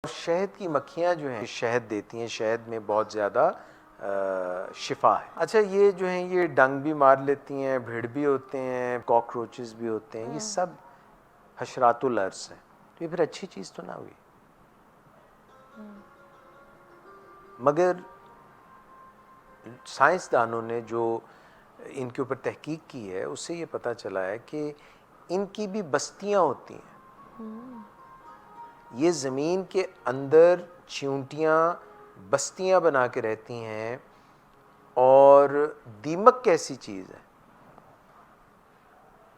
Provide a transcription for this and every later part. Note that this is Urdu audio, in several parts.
شہد کی مکھیاں جو ہیں شہد دیتی ہیں، شہد میں بہت زیادہ شفا ہے۔ اچھا یہ جو ہیں یہ ڈنگ بھی مار لیتی ہیں، بھیڑ بھی ہوتے ہیں، کاکروچز بھی ہوتے ہیں، یہ سب حشرات الارض ہیں، تو یہ پھر اچھی چیز تو نہ ہوئی۔ مگر سائنسدانوں نے جو ان کے اوپر تحقیق کی ہے اس سے یہ پتہ چلا ہے کہ ان کی بھی بستیاں ہوتی ہیں، یہ زمین کے اندر چیونٹیاں بستیاں بنا کے رہتی ہیں، اور دیمک کیسی چیز ہے،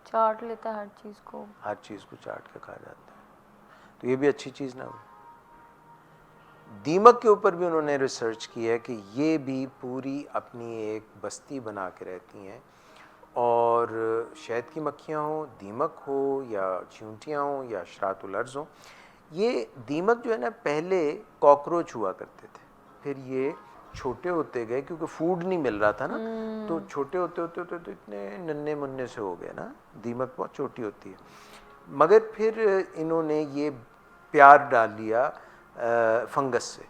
چاٹ لیتا ہے ہر چیز کو، ہر چیز کو چاٹ کے کھا جاتا ہے، تو یہ بھی اچھی چیز نہ ہوئی۔ دیمک کے اوپر بھی انہوں نے ریسرچ کی ہے کہ یہ بھی پوری اپنی ایک بستی بنا کے رہتی ہیں، اور شہد کی مکھیاں ہوں، دیمک ہو، یا چیونٹیاں ہوں، یا حشرات الارض ہوں۔ یہ دیمک جو ہے نا پہلے کاکروچ ہوا کرتے تھے، پھر یہ چھوٹے ہوتے گئے کیونکہ فوڈ نہیں مل رہا تھا نا، تو چھوٹے ہوتے ہوتے ہوتے تو اتنے ننھے منھے سے ہو گئے نا، دیمک بہت چھوٹی ہوتی ہے، مگر پھر انہوں نے یہ پیار ڈال لیا فنگس سے،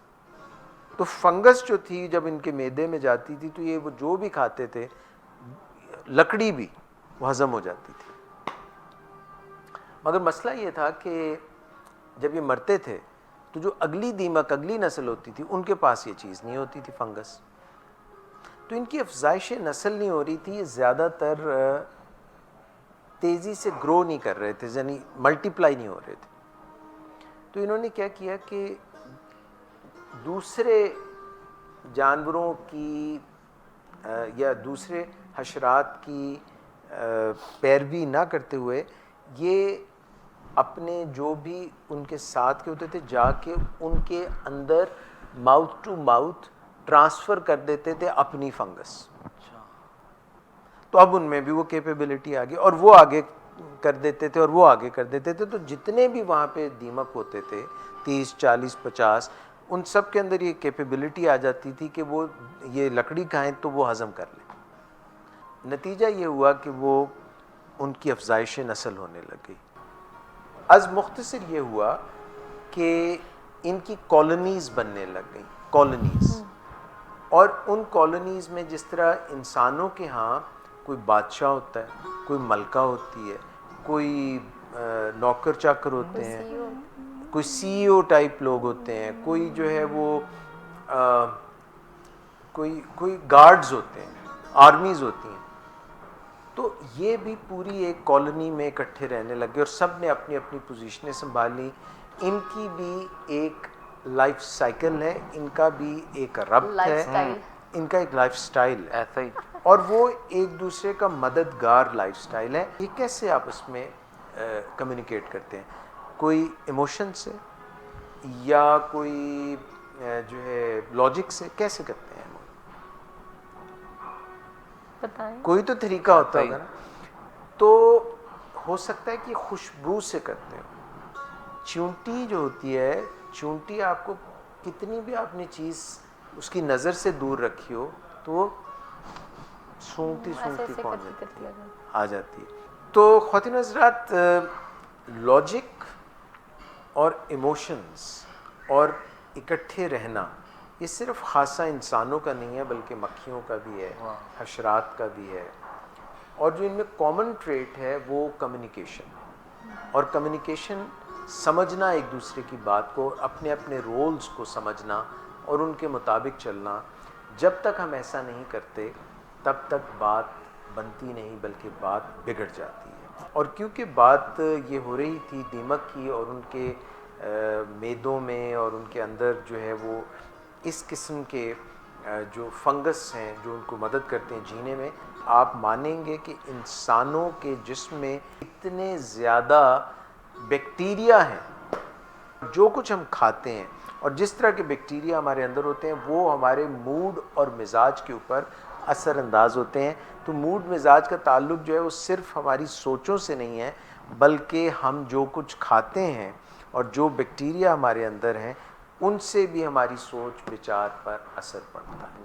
تو فنگس جو تھی جب ان کے معدے میں جاتی تھی تو یہ وہ جو بھی کھاتے تھے، لکڑی بھی وہ ہضم ہو جاتی تھی۔ مگر مسئلہ یہ تھا کہ جب یہ مرتے تھے تو جو اگلی دیمک اگلی نسل ہوتی تھی ان کے پاس یہ چیز نہیں ہوتی تھی، فنگس، تو ان کی افزائش نسل نہیں ہو رہی تھی، یہ زیادہ تر تیزی سے گرو نہیں کر رہے تھے، یعنی ملٹی پلائی نہیں ہو رہے تھے، تو انہوں نے کیا کیا کہ دوسرے جانوروں کی یا دوسرے حشرات کی پیروی نہ کرتے ہوئے یہ اپنے جو بھی ان کے ساتھ کے ہوتے تھے جا کے ان کے اندر ماؤتھ ٹو ماؤتھ ٹرانسفر کر دیتے تھے اپنی فنگس، تو اب ان میں بھی وہ کیپیبلٹی آ گئی، اور وہ آگے کر دیتے تھے اور وہ آگے کر دیتے تھے، تو جتنے بھی وہاں پہ دیمک ہوتے تھے 30 40 50 ان سب کے اندر یہ کیپیبلٹی آ جاتی تھی کہ وہ یہ لکڑی کھائیں تو وہ ہضم کر لیں۔ نتیجہ یہ ہوا کہ وہ ان کی افزائش نسل ہونے لگ گئی۔ از مختصر یہ ہوا کہ ان کی کالونیز بننے لگ گئیں، کالونیز، اور ان کالونیز میں جس طرح انسانوں کے ہاں کوئی بادشاہ ہوتا ہے، کوئی ملکہ ہوتی ہے، کوئی نوکر چاکر ہوتے ہیں، کوئی سی ای او ٹائپ لوگ ہوتے ہیں، کوئی جو ہے وہ کوئی گارڈز ہوتے ہیں، آرمیز ہوتی ہیں، تو یہ بھی پوری ایک کالونی میں اکٹھے رہنے لگے اور سب نے اپنی اپنی پوزیشنیں سنبھالی۔ ان کی بھی ایک لائف سائیکل ہے، ان کا بھی ایک ربط ہے، ان کا ایک لائف سٹائل ہے، ایسا ہی اور وہ ایک دوسرے کا مددگار لائف سٹائل ہے۔ یہ کیسے آپس میں کمیونیکیٹ کرتے ہیں؟ کوئی ایموشن سے یا کوئی جو ہے لاجک سے، کیسے کرتے ہیں؟ بتائیں، کوئی تو طریقہ ہوتا ہوگا نا، تو ہو سکتا ہے کہ خوشبو سے کرتے ہو۔ چونٹی جو ہوتی ہے، چونٹی آپ کو کتنی بھی آپ نے چیز اس کی نظر سے دور رکھی ہو تو وہ سونگتی سونگتی پہنچ جاتی ہے، آ جاتی ہے۔ تو خواتین حضرات، لاجک اور ایموشنز اور اکٹھے رہنا یہ صرف خاصہ انسانوں کا نہیں ہے بلکہ مکھیوں کا بھی ہے، حشرات کا بھی ہے، اور جو ان میں کامن ٹریٹ ہے وہ کمیونیکیشن، اور کمیونیکیشن سمجھنا ایک دوسرے کی بات کو، اپنے اپنے رولز کو سمجھنا اور ان کے مطابق چلنا۔ جب تک ہم ایسا نہیں کرتے تب تک بات بنتی نہیں بلکہ بات بگڑ جاتی ہے۔ اور کیونکہ بات یہ ہو رہی تھی دیمک کی، اور ان کے معدوں میں اور ان کے اندر جو ہے وہ اس قسم کے جو فنگس ہیں جو ان کو مدد کرتے ہیں جینے میں، آپ مانیں گے کہ انسانوں کے جسم میں اتنے زیادہ بیکٹیریا ہیں، جو کچھ ہم کھاتے ہیں اور جس طرح کے بیکٹیریا ہمارے اندر ہوتے ہیں وہ ہمارے موڈ اور مزاج کے اوپر اثر انداز ہوتے ہیں۔ تو موڈ مزاج کا تعلق جو ہے وہ صرف ہماری سوچوں سے نہیں ہے بلکہ ہم جو کچھ کھاتے ہیں اور جو بیکٹیریا ہمارے اندر ہیں ان سے بھی ہماری سوچ بچار پر اثر پڑتا ہے۔